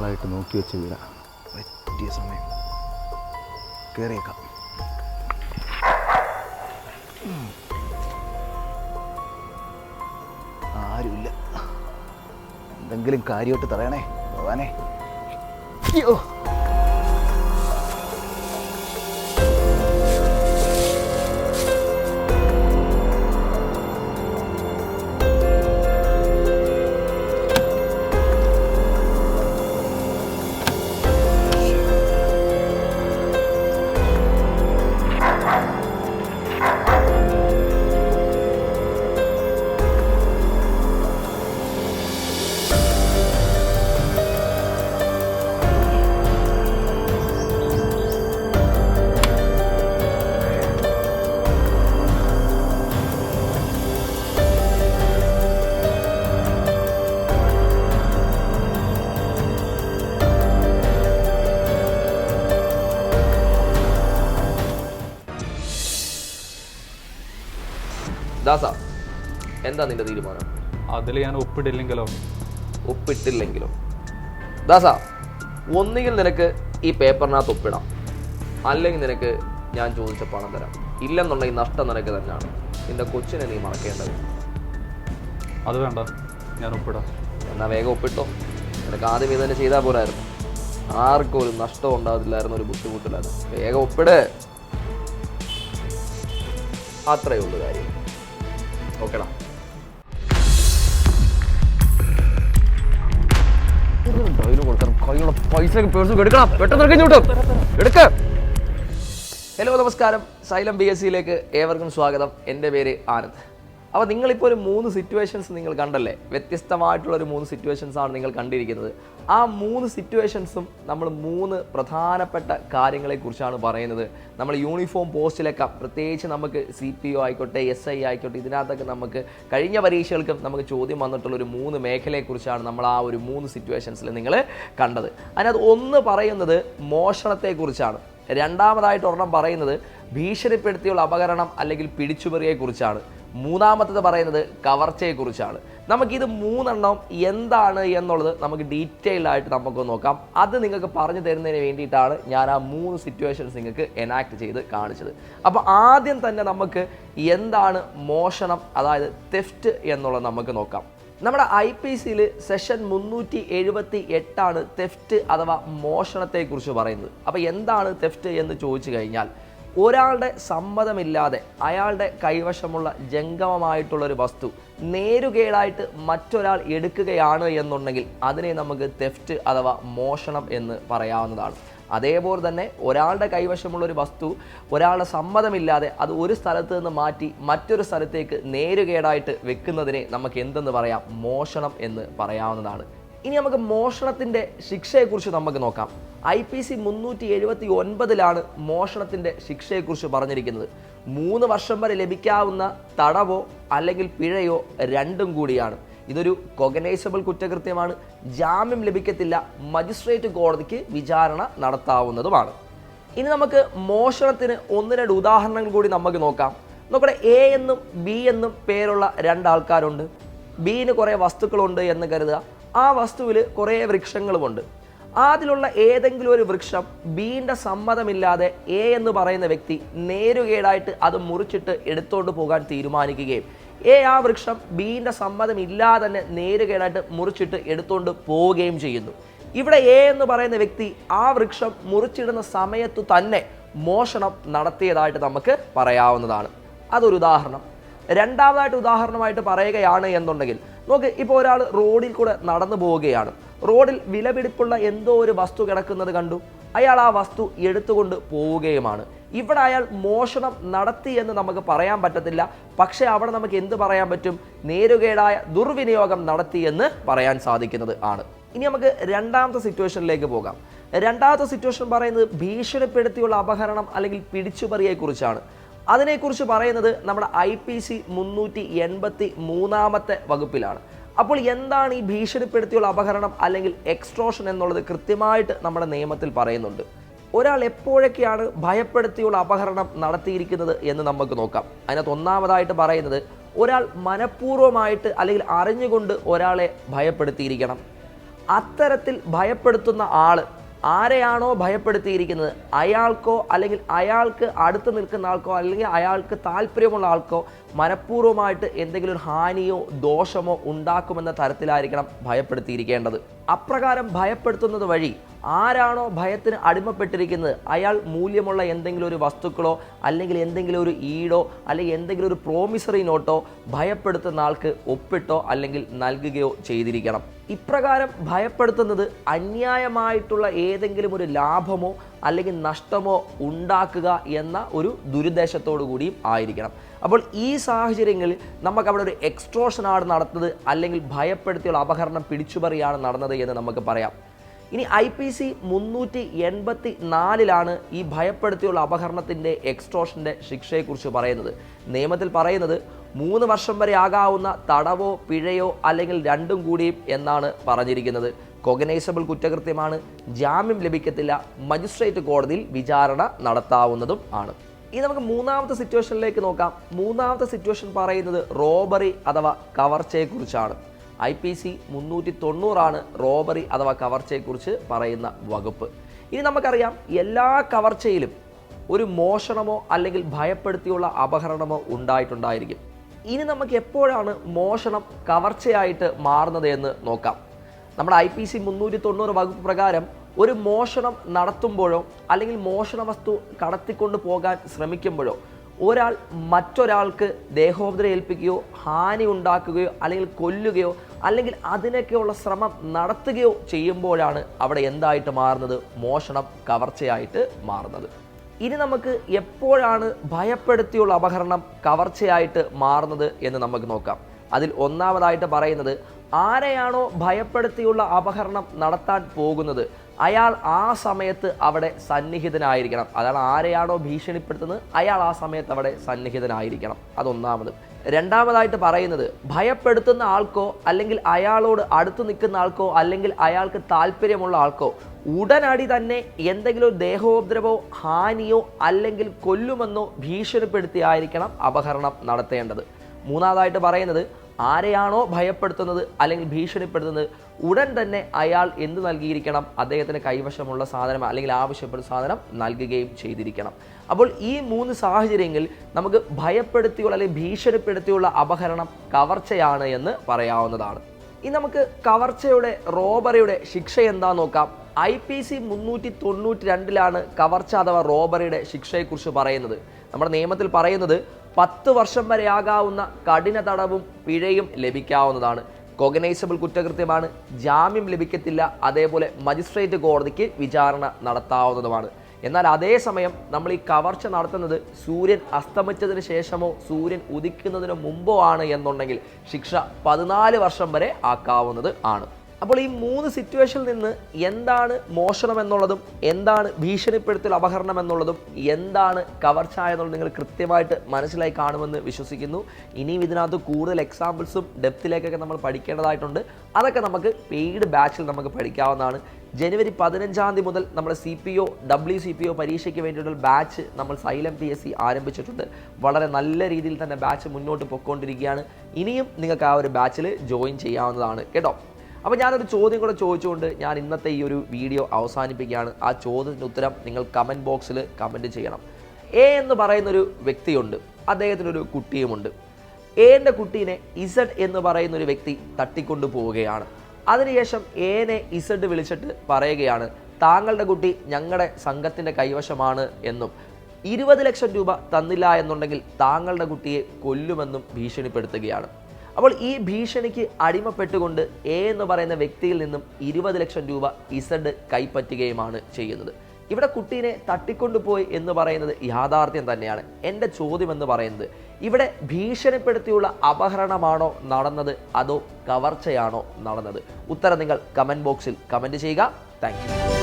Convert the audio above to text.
നാളായിട്ട് നോക്കി വെച്ച വീടാ. പറ്റിയ സമയം കയറിയേക്കാം. ആരുമില്ല. എന്തെങ്കിലും കാര്യമായിട്ട് തറയണേ ഭഗവാനെ. അയ്യോ, ദാസ, എന്താ നിന്റെ തീരുമാനം? അതിൽ ഞാൻ ഒപ്പിട്ടില്ലെങ്കിലോ? ഒപ്പിട്ടില്ലെങ്കിലോ? ദാസ, ഒന്നുകിൽ നിനക്ക് ഈ പേപ്പറിനകത്ത് ഒപ്പിടാം, അല്ലെങ്കിൽ നിനക്ക് ഞാൻ ചോദിച്ച പണം തരാം. ഇല്ലെന്നുണ്ടെങ്കിൽ നഷ്ടം നിനക്ക് തന്നെയാണ്. നിന്റെ കൊച്ചിനെ നീ മറക്കേണ്ടത്. അത് വേണ്ട, ഞാൻ ഒപ്പിടാം. എന്നാൽ വേഗം ഒപ്പിട്ടോ. നിനക്ക് ആദ്യം ഇത് തന്നെ ചെയ്താൽ പോരായിരുന്നു. ആർക്കും ഒരു നഷ്ടം ഉണ്ടാകത്തില്ലായിരുന്നു, ഒരു ബുദ്ധിമുട്ടില്ലായിരുന്നു. വേഗം ഒപ്പിട്. അത്രയേ ഉള്ളൂ കാര്യം. ഓക്കെടാ. ഹലോ, നമസ്കാരം. സൈലം BSCയിലേക്ക് ഏവർക്കും സ്വാഗതം. എൻ്റെ പേര് ആനന്ദ്. അപ്പോൾ നിങ്ങളിപ്പോൾ ഒരു 3 സിറ്റുവേഷൻസ് നിങ്ങൾ കണ്ടല്ലേ? വ്യത്യസ്തമായിട്ടുള്ളൊരു 3 സിറ്റുവേഷൻസാണ് നിങ്ങൾ കണ്ടിരിക്കുന്നത്. ആ 3 സിറ്റുവേഷൻസും നമ്മൾ 3 പ്രധാനപ്പെട്ട കാര്യങ്ങളെക്കുറിച്ചാണ് പറയുന്നത്. നമ്മൾ യൂണിഫോം പോസ്റ്റിലൊക്കെ പ്രത്യേകിച്ച് നമുക്ക് CPO ആയിക്കോട്ടെ, SI ആയിക്കോട്ടെ, ഇതിനകത്തൊക്കെ നമുക്ക് കഴിഞ്ഞ പരീക്ഷകൾക്കും നമുക്ക് ചോദ്യം വന്നിട്ടുള്ളൊരു 3 മേഖലയെക്കുറിച്ചാണ് നമ്മൾ ആ ഒരു 3 സിറ്റുവേഷൻസിൽ നിങ്ങൾ കണ്ടത്. അതിനകത്ത് ഒന്ന് പറയുന്നത് മോഷണത്തെക്കുറിച്ചാണ്. രണ്ടാമതായിട്ട് ഒരെണ്ണം പറയുന്നത് ഭീഷണിപ്പെടുത്തിയുള്ള അപകരണം അല്ലെങ്കിൽ പിടിച്ചുപറിയെക്കുറിച്ചാണ്. മൂന്നാമത്തത് പറയുന്നത് കവർച്ചയെക്കുറിച്ചാണ്. നമുക്കിത് 3 എന്താണ് എന്നുള്ളത് നമുക്ക് ഡീറ്റെയിൽഡ് ആയിട്ട് നമുക്ക് നോക്കാം. അത് നിങ്ങൾക്ക് പറഞ്ഞു തരുന്നതിന് വേണ്ടിയിട്ടാണ് ഞാൻ ആ 3 സിറ്റുവേഷൻസ് നിങ്ങൾക്ക് എനാക്ട് ചെയ്ത് കാണിച്ചത്. അപ്പോൾ ആദ്യം തന്നെ നമുക്ക് എന്താണ് മോഷണം, അതായത് തെഫ്റ്റ് എന്നുള്ളത് നമുക്ക് നോക്കാം. നമ്മുടെ IPCയിൽ സെഷൻ 378 തെഫ്റ്റ് അഥവാ മോഷണത്തെക്കുറിച്ച് പറയുന്നത്. അപ്പോൾ എന്താണ് തെഫ്റ്റ് എന്ന് ചോദിച്ചു കഴിഞ്ഞാൽ, ഒരാളുടെ സമ്മതമില്ലാതെ അയാളുടെ കൈവശമുള്ള ജംഗമമായിട്ടുള്ളൊരു വസ്തു നേരുകേടായിട്ട് മറ്റൊരാൾ എടുക്കുകയാണ് എന്നുണ്ടെങ്കിൽ അതിനെ നമുക്ക് തെഫ്റ്റ് അഥവാ മോഷണം എന്ന് പറയാവുന്നതാണ്. അതേപോലെ തന്നെ ഒരാളുടെ കൈവശമുള്ളൊരു വസ്തു ഒരാളുടെ സമ്മതമില്ലാതെ അത് ഒരു സ്ഥലത്ത് നിന്ന് മാറ്റി മറ്റൊരു സ്ഥലത്തേക്ക് നേരുകേടായിട്ട് വെക്കുന്നതിനെ നമുക്ക് എന്തെന്ന് പറയാം? മോഷണം എന്ന് പറയാവുന്നതാണ്. ഇനി നമുക്ക് മോഷണത്തിൻ്റെ ശിക്ഷയെക്കുറിച്ച് നമുക്ക് നോക്കാം. IPC 379 മോഷണത്തിൻ്റെ ശിക്ഷയെക്കുറിച്ച് പറഞ്ഞിരിക്കുന്നത്. 3 വർഷം വരെ ലഭിക്കാവുന്ന തടവോ അല്ലെങ്കിൽ പിഴയോ രണ്ടും കൂടിയാണ്. ഇതൊരു കൊഗനൈസബിൾ കുറ്റകൃത്യമാണ്. ജാമ്യം ലഭിക്കത്തില്ല. മജിസ്ട്രേറ്റ് കോടതിക്ക് വിചാരണ നടത്താവുന്നതുമാണ്. ഇനി നമുക്ക് മോഷണത്തിന് 1-2 ഉദാഹരണങ്ങൾ കൂടി നമുക്ക് നോക്കാം. നോക്കട്ടെ, A എന്നും B എന്നും പേരുള്ള 2 ആൾക്കാരുണ്ട്. Bന് കുറേ വസ്തുക്കളുണ്ട് എന്ന് കരുതുക. ആ വസ്തുവിൽ കുറേ വൃക്ഷങ്ങളുമുണ്ട്. അതിലുള്ള ഏതെങ്കിലും ഒരു വൃക്ഷം ബീൻ്റെ സമ്മതമില്ലാതെ A എന്ന് പറയുന്ന വ്യക്തി നേരുകേടായിട്ട് അത് മുറിച്ചിട്ട് എടുത്തുകൊണ്ട് പോകാൻ തീരുമാനിക്കുകയും ആ വൃക്ഷം ബീൻ്റെ സമ്മതമില്ലാതെ തന്നെ നേരുകേടായിട്ട് മുറിച്ചിട്ട് എടുത്തുകൊണ്ട് പോവുകയും ചെയ്യുന്നു. ഇവിടെ A എന്ന് പറയുന്ന വ്യക്തി ആ വൃക്ഷം മുറിച്ചിടുന്ന സമയത്തു തന്നെ മോഷണം നടത്തിയതായിട്ട് നമുക്ക് പറയാവുന്നതാണ്. അതൊരു ഉദാഹരണം. രണ്ടാമതായിട്ട് ഉദാഹരണമായിട്ട് പറയുകയാണ് എന്നുണ്ടെങ്കിൽ, നോക്ക്, ഇപ്പോൾ ഒരാൾ റോഡിൽ കൂടെ നടന്നു പോവുകയാണ്. റോഡിൽ വിലപിടിപ്പുള്ള എന്തോ ഒരു വസ്തു കിടക്കുന്നത് കണ്ടു. അയാൾ ആ വസ്തു എടുത്തുകൊണ്ട് പോവുകയുമാണ്. ഇവിടെ അയാൾ മോഷണം നടത്തി എന്ന് നമുക്ക് പറയാൻ പറ്റത്തില്ല. പക്ഷേ അവിടെ നമുക്ക് എന്ത് പറയാൻ പറ്റും? നേരുകേടായ ദുർവിനിയോഗം നടത്തി എന്ന് പറയാൻ സാധിക്കുന്നത് ആണ്. ഇനി നമുക്ക് രണ്ടാമത്തെ സിറ്റുവേഷനിലേക്ക് പോകാം. രണ്ടാമത്തെ സിറ്റുവേഷൻ പറയുന്നത് ഭീഷണിപ്പെടുത്തിയുള്ള അപഹരണം അല്ലെങ്കിൽ പിടിച്ചുപറിയെക്കുറിച്ചാണ്. അതിനെക്കുറിച്ച് പറയുന്നത് നമ്മുടെ IPC 383 വകുപ്പിലാണ്. അപ്പോൾ എന്താണ് ഈ ഭീഷണിപ്പെടുത്തിയുള്ള അപഹരണം അല്ലെങ്കിൽ എക്സ്ട്രോഷൻ എന്നുള്ളത് കൃത്യമായിട്ട് നമ്മുടെ നിയമത്തിൽ പറയുന്നുണ്ട്. ഒരാൾ എപ്പോഴൊക്കെയാണ് ഭയപ്പെടുത്തിയുള്ള അപഹരണം നടത്തിയിരിക്കുന്നത് എന്ന് നമുക്ക് നോക്കാം. അതിനകത്ത് ഒന്നാമതായിട്ട് പറയുന്നത്, ഒരാൾ മനഃപൂർവ്വമായിട്ട് അല്ലെങ്കിൽ അറിഞ്ഞുകൊണ്ട് ഒരാളെ ഭയപ്പെടുത്തിയിരിക്കണം. അത്തരത്തിൽ ഭയപ്പെടുത്തുന്ന ആള് ആരെയാണോ ഭയപ്പെടുത്തിയിരിക്കുന്നത് അയാൾക്കോ അല്ലെങ്കിൽ അയാൾക്ക് അടുത്ത് നിൽക്കുന്ന ആൾക്കോ അല്ലെങ്കിൽ അയാൾക്ക് താല്പര്യമുള്ള ആൾക്കോ മനഃപൂർവ്വമായിട്ട് എന്തെങ്കിലും ഒരു ഹാനിയോ ദോഷമോ ഉണ്ടാക്കുമെന്ന തരത്തിലായിരിക്കണം ഭയപ്പെടുത്തിയിരിക്കേണ്ടത്. അപ്രകാരം ഭയപ്പെടുത്തുന്നത് വഴി ആരാണോ ഭയത്തിന് അടിമപ്പെട്ടിരിക്കുന്നത് അയാൾ മൂല്യമുള്ള എന്തെങ്കിലും ഒരു വസ്തുക്കളോ അല്ലെങ്കിൽ എന്തെങ്കിലും ഒരു ഈടോ അല്ലെങ്കിൽ എന്തെങ്കിലും ഒരു പ്രോമിസറി നോട്ടോ ഭയപ്പെടുത്തുന്ന ആൾക്ക് ഒപ്പിട്ടോ അല്ലെങ്കിൽ നൽകുകയോ ചെയ്തിരിക്കണം. ഇപ്രകാരം ഭയപ്പെടുത്തുന്നത് അന്യായമായിട്ടുള്ള ഏതെങ്കിലും ഒരു ലാഭമോ അല്ലെങ്കിൽ നഷ്ടമോ ഉണ്ടാക്കുക എന്ന ഒരു ദുരുദ്ദേശത്തോടു കൂടിയും ആയിരിക്കണം. അപ്പോൾ ഈ സാഹചര്യങ്ങളിൽ നമുക്ക് അവിടെ ഒരു എക്സ്ട്രോഷനാണ് നടത്തുന്നത് അല്ലെങ്കിൽ ഭയപ്പെടുത്തിയുള്ള അപഹരണം പിടിച്ചുപറിയാണ് നടന്നത് എന്ന് നമുക്ക് പറയാം. ഇനി IPC 384 ഈ ഭയപ്പെടുത്തിയുള്ള അപഹരണത്തിൻ്റെ എക്സ്ട്രോഷൻ്റെ ശിക്ഷയെക്കുറിച്ച് പറയുന്നത്. നിയമത്തിൽ പറയുന്നത് 3 വർഷം വരെ ആകാവുന്ന തടവോ പിഴയോ അല്ലെങ്കിൽ രണ്ടും കൂടിയും എന്നാണ് പറഞ്ഞിരിക്കുന്നത്. കൊഗ്നൈസബിൾ കുറ്റകൃത്യമാണ്, ജാമ്യം ലഭിക്കത്തില്ല, മജിസ്ട്രേറ്റ് കോടതിയിൽ വിചാരണ നടത്താവുന്നതും ആണ്. ഇനി നമുക്ക് മൂന്നാമത്തെ സിറ്റുവേഷനിലേക്ക് നോക്കാം. മൂന്നാമത്തെ സിറ്റുവേഷൻ പറയുന്നത് റോബറി അഥവാ കവർച്ചയെക്കുറിച്ചാണ്. IPC 390 റോബറി അഥവാ കവർച്ചയെക്കുറിച്ച് പറയുന്ന വകുപ്പ്. ഇനി നമുക്കറിയാം എല്ലാ കവർച്ചയിലും ഒരു മോഷണമോ അല്ലെങ്കിൽ ഭയപ്പെടുത്തിയുള്ള അപഹരണമോ ഉണ്ടായിട്ടുണ്ടായിരിക്കും. ഇനി നമുക്ക് എപ്പോഴാണ് മോഷണം കവർച്ചയായിട്ട് മാറുന്നത് എന്ന് നോക്കാം. നമ്മുടെ IPC 390 വകുപ്പ് പ്രകാരം ഒരു മോഷണം നടത്തുമ്പോഴോ അല്ലെങ്കിൽ മോഷണ വസ്തു കടത്തിക്കൊണ്ട് പോകാൻ ശ്രമിക്കുമ്പോഴോ ഒരാൾ മറ്റൊരാൾക്ക് ദേഹോപദ്രവം ഏൽപ്പിക്കുകയോ ഹാനി ഉണ്ടാക്കുകയോ അല്ലെങ്കിൽ കൊല്ലുകയോ അല്ലെങ്കിൽ അതിനൊക്കെയുള്ള ശ്രമം നടത്തുകയോ ചെയ്യുമ്പോഴാണ് അവിടെ എന്തായിട്ട് മാറുന്നത്? മോഷണം കവർച്ചയായിട്ട് മാറുന്നത്. ഇനി നമുക്ക് എപ്പോഴാണ് ഭയപ്പെടുത്തിയുള്ള അപഹരണം കവർച്ചയായിട്ട് മാറുന്നത് എന്ന് നമുക്ക് നോക്കാം. അതിൽ ഒന്നാമതായിട്ട് പറയുന്നത് ആരെയാണോ ഭയപ്പെടുത്തിയുള്ള അപഹരണം നടത്താൻ പോകുന്നത് അയാൾ ആ സമയത്ത് അവിടെ സന്നിഹിതനായിരിക്കണം. അതാണ് ആരെയാണോ ഭീഷണിപ്പെടുത്തുന്നത് അയാൾ ആ സമയത്ത് അവിടെ സന്നിഹിതനായിരിക്കണം. അതൊന്നാമത്. രണ്ടാമതായിട്ട് പറയുന്നത് ഭയപ്പെടുത്തുന്ന ആൾക്കോ അല്ലെങ്കിൽ അയാളോട് അടുത്ത് നിൽക്കുന്ന ആൾക്കോ അല്ലെങ്കിൽ അയാൾക്ക് താല്പര്യമുള്ള ആൾക്കോ ഉടനടി തന്നെ എന്തെങ്കിലും ദേഹോപദ്രവോ ഹാനിയോ അല്ലെങ്കിൽ കൊല്ലുമെന്നോ ഭീഷണിപ്പെടുത്തിയായിരിക്കണം അപഹരണം നടത്തേണ്ടത്. മൂന്നാമതായിട്ട് പറയുന്നത് ആരെയാണോ ഭയപ്പെടുത്തുന്നത് അല്ലെങ്കിൽ ഭീഷണിപ്പെടുത്തുന്നത് ഉടൻ തന്നെ അയാൾ എന്ത് നൽകിയിരിക്കണം? അദ്ദേഹത്തിന് കൈവശമുള്ള സാധനം അല്ലെങ്കിൽ ആവശ്യപ്പെടുന്ന സാധനം നൽകുകയും ചെയ്തിരിക്കണം. അപ്പോൾ ഈ 3 സാഹചര്യങ്ങളിൽ നമുക്ക് ഭയപ്പെടുത്തിയുള്ള അല്ലെങ്കിൽ ഭീഷണിപ്പെടുത്തിയുള്ള അപഹരണം കവർച്ചയാണ് എന്ന് പറയാവുന്നതാണ്. ഇനി നമുക്ക് കവർച്ചയുടെ റോബറിയുടെ ശിക്ഷ എന്താണെന്ന് നോക്കാം. IPC 392 കവർച്ച അഥവാ റോബറിയുടെ ശിക്ഷയെക്കുറിച്ച് പറയുന്നത്. നമ്മുടെ നിയമത്തിൽ പറയുന്നത് 10 വർഷം വരെ ആകാവുന്ന കഠിന തടവും പിഴയും ലഭിക്കാവുന്നതാണ്. കൊഗ്നൈസബിൾ കുറ്റകൃത്യമാണ്, ജാമ്യം ലഭിക്കത്തില്ല, അതേപോലെ മജിസ്ട്രേറ്റ് കോടതിക്ക് വിചാരണ നടത്താവുന്നതുമാണ്. എന്നാൽ അതേസമയം നമ്മൾ ഈ കവർച്ച നടത്തുന്നത് സൂര്യൻ അസ്തമിച്ചതിന് ശേഷമോ സൂര്യൻ ഉദിക്കുന്നതിന് മുമ്പോ ആണ് എന്നുണ്ടെങ്കിൽ ശിക്ഷ 14 വർഷം വരെ ആക്കാവുന്നത് ആണ്. അപ്പോൾ ഈ 3 സിറ്റുവേഷനിൽ നിന്ന് എന്താണ് മോഷണം എന്നുള്ളതും എന്താണ് ഭീഷണിപ്പെടുത്തൽ അപഹരണം എന്നുള്ളതും എന്താണ് കവർച്ച എന്നുള്ളത് നിങ്ങൾ കൃത്യമായിട്ട് മനസ്സിലായി കാണുമെന്ന് വിശ്വസിക്കുന്നു. ഇനിയും ഇതിനകത്ത് കൂടുതൽ എക്സാമ്പിൾസും ഡെപ്തിലേക്കൊക്കെ നമ്മൾ പഠിക്കേണ്ടതായിട്ടുണ്ട്. അതൊക്കെ നമുക്ക് പെയ്ഡ് ബാച്ചിൽ നമുക്ക് പഠിക്കാവുന്നതാണ്. ജനുവരി 15 മുതൽ നമ്മുടെ CPO WCPO പരീക്ഷയ്ക്ക് വേണ്ടിയിട്ടുള്ള ബാച്ച് നമ്മൾ സൈലം PSC ആരംഭിച്ചിട്ടുണ്ട്. വളരെ നല്ല രീതിയിൽ തന്നെ ബാച്ച് മുന്നോട്ട് പൊയ്ക്കൊണ്ടിരിക്കുകയാണ്. ഇനിയും നിങ്ങൾക്ക് ആ ഒരു ബാച്ചിൽ ജോയിൻ ചെയ്യാവുന്നതാണ് കേട്ടോ. അപ്പോൾ ഞാനൊരു ചോദ്യം കൂടെ ചോദിച്ചുകൊണ്ട് ഞാൻ ഇന്നത്തെ ഈ ഒരു വീഡിയോ അവസാനിപ്പിക്കുകയാണ്. ആ ചോദ്യത്തിൻ്റെ ഉത്തരം നിങ്ങൾ കമൻറ്റ് ബോക്സിൽ കമൻറ്റ് ചെയ്യണം. A എന്ന് പറയുന്നൊരു വ്യക്തിയുണ്ട്, അദ്ദേഹത്തിനൊരു കുട്ടിയുമുണ്ട്. എൻ്റെ കുട്ടീനെ Z എന്ന് പറയുന്നൊരു വ്യക്തി തട്ടിക്കൊണ്ടു പോവുകയാണ്. അതിനുശേഷം Aനെ Z വിളിച്ചിട്ട് പറയുകയാണ് താങ്കളുടെ കുട്ടി ഞങ്ങളുടെ സംഘത്തിൻ്റെ കൈവശമാണ് എന്നും 20 ലക്ഷം രൂപ തന്നില്ല എന്നുണ്ടെങ്കിൽ താങ്കളുടെ കുട്ടിയെ കൊല്ലുമെന്നും ഭീഷണിപ്പെടുത്തുകയാണ്. അപ്പോൾ ഈ ഭീഷണിക്ക് അടിമപ്പെട്ടുകൊണ്ട് A എന്ന് പറയുന്ന വ്യക്തിയിൽ നിന്നും 20 ലക്ഷം രൂപ Z കൈപ്പറ്റുകയുമാണ് ചെയ്യുന്നത്. ഇവിടെ കുട്ടീനെ തട്ടിക്കൊണ്ടുപോയി എന്ന് പറയുന്നത് യാഥാർത്ഥ്യം തന്നെയാണ്. എൻ്റെ ചോദ്യം എന്ന് പറയുന്നത് ഇവിടെ ഭീഷണിപ്പെടുത്തിയുള്ള അപഹരണമാണോ നടന്നത് അതോ കവർച്ചയാണോ നടന്നത്? ഉത്തരം നിങ്ങൾ കമൻറ്റ് ബോക്സിൽ കമൻറ്റ് ചെയ്യുക. Thank you.